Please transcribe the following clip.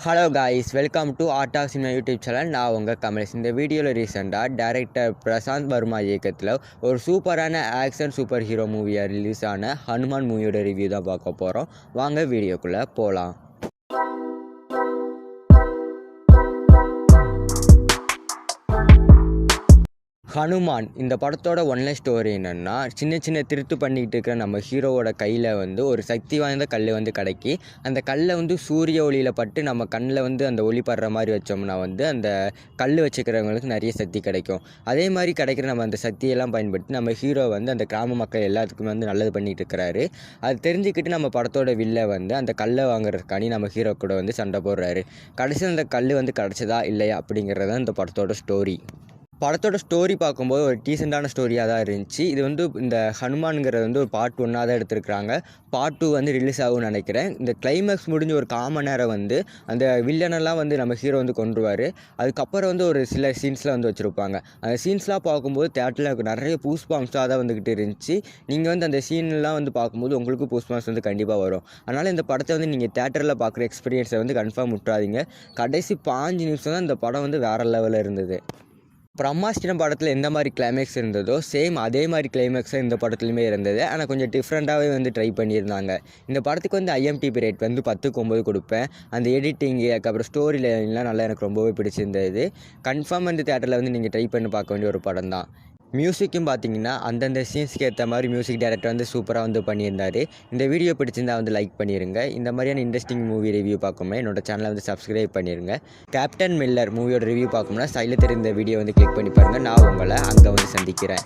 Hello guys, welcome to Art of Cinema YouTube channel. நான் உங்கள் கமலேஷ். இந்த வீடியோவில் ரீசெண்டாக டைரக்டர் பிரசாந்த் வர்மா இயக்கத்தில் ஒரு சூப்பரான ஆக்ஷன் சூப்பர் ஹீரோ மூவியாக ரிலீஸ் ஆன ஹனுமான் மூவியோட ரிவ்யூ தான் பார்க்க போகிறோம். வாங்க வீடியோக்குள்ளே போகலாம். ஹனுமான் இந்த படத்தோட ஒன்லைன் ஸ்டோரி என்னென்னா, சின்ன சின்ன திருட்டு பண்ணிக்கிட்டு இருக்கிற நம்ம ஹீரோவோட கையில் ஒரு சக்தி வாய்ந்த கல் கிடைக்கி, அந்த கல்லை சூரிய ஒளியில் பட்டு நம்ம கண்ணில் அந்த ஒளி படுற மாதிரி வச்சோம்னா அந்த கல் வச்சுக்கிறவங்களுக்கு நிறைய சக்தி கிடைக்கும். அதே மாதிரி கிடைக்கிற நம்ம அந்த சக்தியெல்லாம் பயன்படுத்தி நம்ம ஹீரோ அந்த கிராம மக்கள் எல்லாத்துக்குமே நல்லது பண்ணிகிட்டு இருக்கிறாரு. அது தெரிஞ்சுக்கிட்டு நம்ம படத்தோட வில்லை அந்த கல்லை வாங்குறதுக்காண்டி நம்ம ஹீரோ கூட சண்டை போடுறாரு. கடைசியில் அந்த கல் கிடச்சதா இல்லையா அப்படிங்கிறது இந்த படத்தோட ஸ்டோரி. படத்தோட ஸ்டோரி பார்க்கும்போது ஒரு டீசெண்டான ஸ்டோரியாக தான் இருந்துச்சு. இது இந்த ஹனுமானுங்கிறது ஒரு பார்ட் 1 தான் எடுத்திருக்கிறாங்க. பார்ட் 2 ரிலீஸ் ஆகும்னு நினைக்கிறேன். இந்த கிளைமேக்ஸ் முடிஞ்சு ஒரு 1/4 மணி நேரம் அந்த வில்லனெல்லாம் நம்ம ஹீரோ கொண்டுருவார். அதுக்கப்புறம் ஒரு சில சீன்ஸ்லாம் வச்சுருப்பாங்க. அந்த சீன்ஸ்லாம் பார்க்கும்போது தேட்டரில் நிறைய பூஸ்பாம்ஸாக தான் வந்துக்கிட்டு இருந்துச்சு. நீங்கள் அந்த சீன்லாம் பார்க்கும்போது உங்களுக்கு பூஸ்பாம்ஸ் கண்டிப்பாக வரும். அதனால் இந்த படத்தை நீங்கள் தேட்டரில் பார்க்குற எக்ஸ்பீரியன்ஸை கன்ஃபார்ம் விட்டுறாதீங்க. கடைசி 5 நிமிஷம் தான் இந்த படம் வேறு லெவலில் இருந்தது. பிரம்மாஸ்திரம் படத்தில் எந்த மாதிரி கிளைமேக்ஸ் இருந்ததோ சேம் அதே மாதிரி கிளைமேக்ஸாக இந்த படத்துலையுமே இருந்தது. ஆனால் கொஞ்சம் டிஃப்ரெண்ட்டாகவே ட்ரை பண்ணியிருந்தாங்க. இந்த படத்துக்கு IMDb ரேட் 10க்கு 9 கொடுப்பேன். அந்த எடிட்டிங்கு அதுக்கப்புறம் ஸ்டோரி லைன்லாம் நல்லா எனக்கு ரொம்பவே பிடிச்சிருந்தது. கன்ஃபார்ம் தேட்டரில் நீங்கள் ட்ரை பண்ணி பார்க்க வேண்டிய ஒரு படம் தான். மியூசிக்கும் பார்த்தீங்கன்னா அந்தந்த சீன்ஸ்க்கு ஏற்ற மாதிரி மியூசிக் டைரக்டர் சூப்பராக பண்ணியிருந்தார். இந்த வீடியோ பிடிச்சிருந்தா லைக் பண்ணிடுங்க. இந்த மாதிரியான இன்ட்ரெஸ்டிங் மூவி ரிவ்யூ பார்க்கணும்னா என்னோட சேனலை சப்ஸ்கிரைப் பண்ணிடுங்க. கேப்டன் மில்லர் மூவியோட ரிவ்யூ பார்க்கணும்னா சைடில் தெரிந்த வீடியோ கிளிக் பண்ணி பாருங்கள். நான் உங்களை அங்கே சந்திக்கிறேன்.